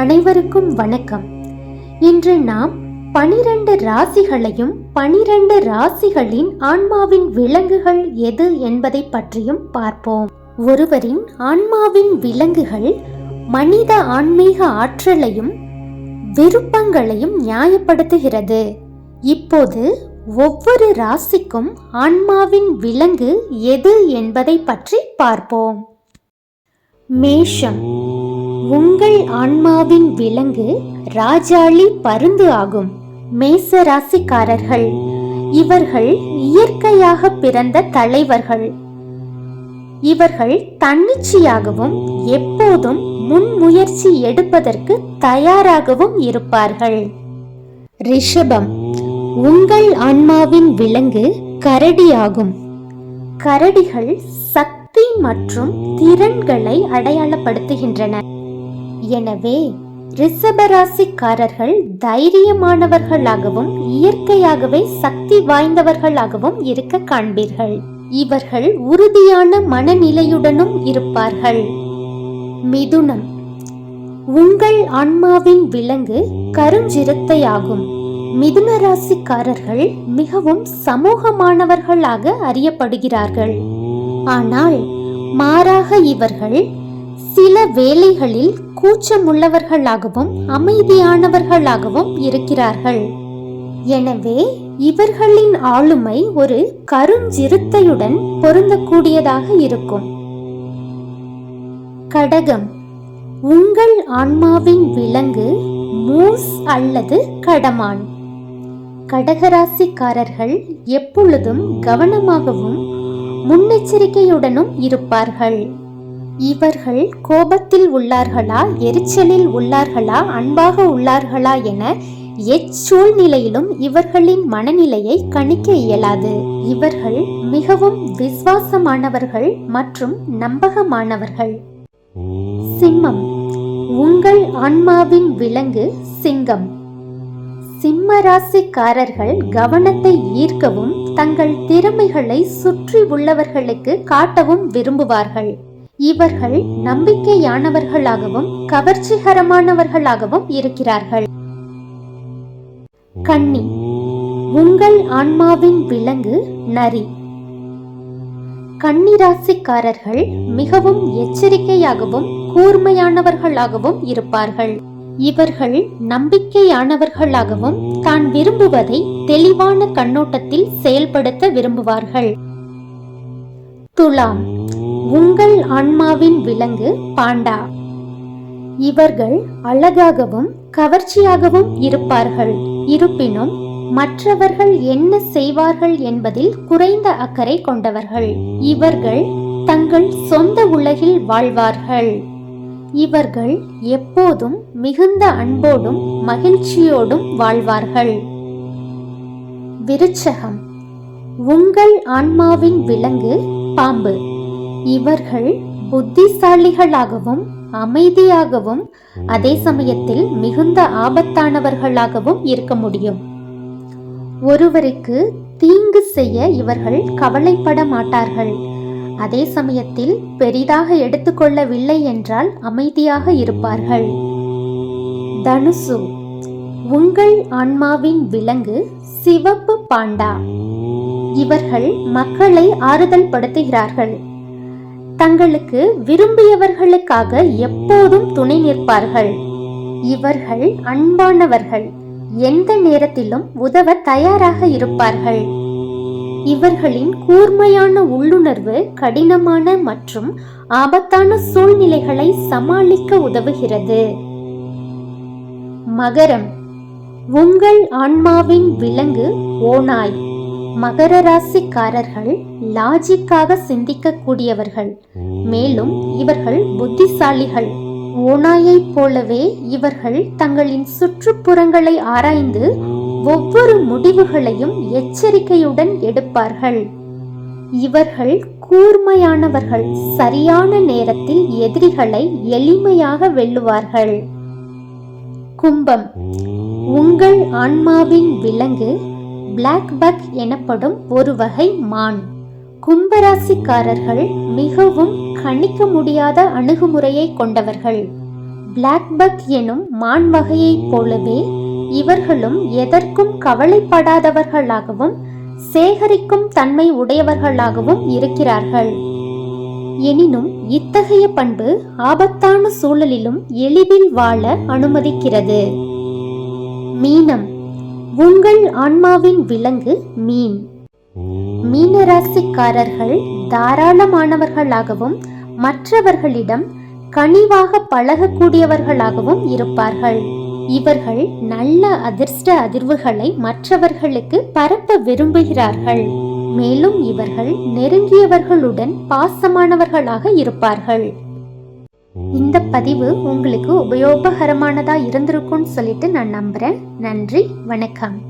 அனைவருக்கும் வணக்கம். இன்று நாம் 12 ராசிகளையும் 12 ராசிகளின் ஆன்மாவின் விலங்குகள் எது என்பதை பற்றியும் பார்ப்போம். ஒருவரின் ஆன்மாவின் விலங்குகள் மனித ஆன்மீக ஆற்றலையும் விருப்பங்களையும் நியாயப்படுத்துகிறது. இப்போது ஒவ்வொரு ராசிக்கும் ஆன்மாவின் விலங்கு எது என்பதை பற்றி பார்ப்போம். மேஷம். உங்கள் ஆன்மாவின் விலங்கு ராஜாளி பருந்து ஆகும். மேச ராசிக்காரர்கள் இவர்கள் இயற்கையாக பிறந்த தலைவர்கள். இவர்கள் தன்னிச்சையாகவும் எப்போதும் முன்முயற்சி எடுப்பதற்கு தயாராகவும் இருப்பார்கள். ரிஷபம். உங்கள் ஆன்மாவின் விலங்கு கரடி ஆகும். கரடிகள் சக்தி மற்றும் திறன்களை அடையாளப்படுத்துகின்றன. எனவே ரிஷபராசிக்காரர்கள் தைரியமானவர்களாகவும் இயற்கையாகவே சக்தி வாய்ந்தவர்களாகவும் இருக்க காண்பீர்கள். இவர்கள் உறுதியான மனநிலையுடனும் இருப்பார்கள். மிதுனம். உங்கள் ஆன்மாவின் விலங்கு கருஞ்சிறுத்தையாகும். மிதுன ராசிக்காரர்கள் மிகவும் சமூகமானவர்களாக அறியப்படுகிறார்கள். ஆனால் மாறாக இவர்கள் சில வேளைகளில் கூச்சமுள்ளவர்களாகவும் அமைதியானவர்களாகவும் இருக்கிறார்கள். எனவே இவர்களின் ஆளுமை ஒரு கருஞ்சிறுத்தையுடன் பொருந்தக்கூடியதாக இருக்கும். கடகம். உங்கள் ஆன்மாவின் விலங்கு மூஸ் அல்லது கடமான். கடகராசிக்காரர்கள் எப்பொழுதும் கவனமாகவும் முன்னெச்சரிக்கையுடனும் இருப்பார்கள். இவர்கள் கோபத்தில் உள்ளார்களா, எரிச்சலில் உள்ளார்களா, அன்பாக உள்ளார்களா என எச்சூழ்நிலையிலும் இவர்களின் மனநிலையை கணிக்க இயலாது. இவர்கள் மிகவும் விசுவாசமானவர்கள் மற்றும் நம்பகமானவர்கள். சிம்மம். உங்கள் ஆன்மாவின் விலங்கு சிங்கம். சிம்ம ராசிக்காரர்கள் கவனத்தை ஈர்க்கவும் தங்கள் திறமைகளை சுற்றி உள்ளவர்களுக்கு காட்டவும் விரும்புவார்கள். இவர்கள் நம்பிக்கையானவர்களாகவும் கவர்ச்சிகரமானவர்களாகவும் இருக்கிறார்கள். கன்னி. உங்கள் ஆன்மாவின் விலங்கு நரி. கன்னிராசிக்காரர்கள் மிகவும் எச்சரிக்கையாகவும் கூர்மையானவர்களாகவும் இருப்பார்கள். இவர்கள் நம்பிக்கையானவர்களாகவும் தான் விரும்புவதை தெளிவான கண்ணோட்டத்தில் செயல்படுத்த விரும்புவார்கள். துலாம். உங்கள் ஆன்மாவின் விலங்கு பாண்டா. இவர்கள் அழகாகவும் கவர்ச்சியாகவும் இருப்பார்கள். இருப்பினும் மற்றவர்கள் என்ன செய்வார்கள் என்பதில் குறைந்த அக்கறை கொண்டவர்கள். இவர்கள் தங்கள் சொந்த உலகில் வாழ்வார்கள். இவர்கள் எப்போதும் மிகுந்த அன்போடும் மகிழ்ச்சியோடும் வாழ்வார்கள். விருச்சகம். உங்கள் ஆன்மாவின் விலங்கு பாம்பு. இவர்கள் புத்திசாலிகளாகவும் அமைதியாகவும் அதே சமயத்தில் மிகுந்த ஆபத்தானவர்களாகவும் இருக்க முடியும். ஒருவருக்கு தீங்கு செய்ய இவர்கள் கவலைப்பட மாட்டார்கள். அதே சமயத்தில் பெரிதாக எடுத்துக்கொள்ளவில்லை என்றால் அமைதியாக இருப்பார்கள். தனுசு. உங்கள் ஆன்மாவின் விலங்கு சிவப்பு பாண்டா. இவர்கள் மக்களை ஆறுதல் படுத்துகிறார்கள். தங்களுக்கு விரும்பியவர்களுக்காக எப்போதும் துணை நிற்பார்கள். இவர்கள் அன்பானவர்கள். எந்த நேரத்திலும் உதவ தயாராக இருப்பார்கள். இவர்களின் கூர்மையான உள்ளுணர்வு கடினமான மற்றும் ஆபத்தான சூழ்நிலைகளை சமாளிக்க உதவுகிறது. மகரம். உங்கள் ஆன்மாவின் விலங்கு ஓநாய். மகர ராசிக்காரர்கள் லாஜிக்காக சிந்திக்க கூடியவர்கள். மேலும் இவர்கள் புத்திசாலிகள். ஓநாயை போலவே இவர்கள் தங்களின் சுற்றுப்புறங்களை ஆராய்ந்து ஒவ்வொரு முடிவுகளையும் எச்சரிக்கையுடன் எடுப்பார்கள். இவர்கள் கூர்மையானவர்கள். சரியான நேரத்தில் எதிரிகளை எளிமையாக வெல்லுவார்கள். கும்பம். உங்கள் ஆன்மாவின் விலங்கு பிளாக் பக் எனப்படும் ஒரு வகை மான். கும்பராசிக்காரர்கள் மிகவும் கணிக்க முடியாத அணுகுமுறையை கொண்டவர்கள். பிளாக்பக் எனும் மான் வகையைப் போலவே இவர்களும் எதற்கும் கவலைப்படாதவர்களாகவும் சேகரிக்கும் தன்மை உடையவர்களாகவும் இருக்கிறார்கள். எனினும் இத்தகைய பண்பு ஆபத்தான சூழலிலும் எளிதில் வாழ அனுமதிக்கிறது. மீனம். உங்கள் ஆன்மாவின் விலங்கு மீன். மீனராசிக்காரர்கள் தாராளமானவர்களாகவும் மற்றவர்களிடம் கனிவாக பழகக்கூடியவர்களாகவும் இருப்பார்கள். இவர்கள் நல்ல அதிர்ஷ்ட அதிர்வுகளை மற்றவர்களுக்கு பரப்ப விரும்புகிறார்கள். மேலும் இவர்கள் நெருங்கியவர்களுடன் பாசமானவர்களாக இருப்பார்கள். இந்த பதிவு உங்களுக்கு உபயோககரமானதா இருந்திருக்கும்னு சொல்லிட்டு நான் நம்புறேன். நன்றி, வணக்கம்.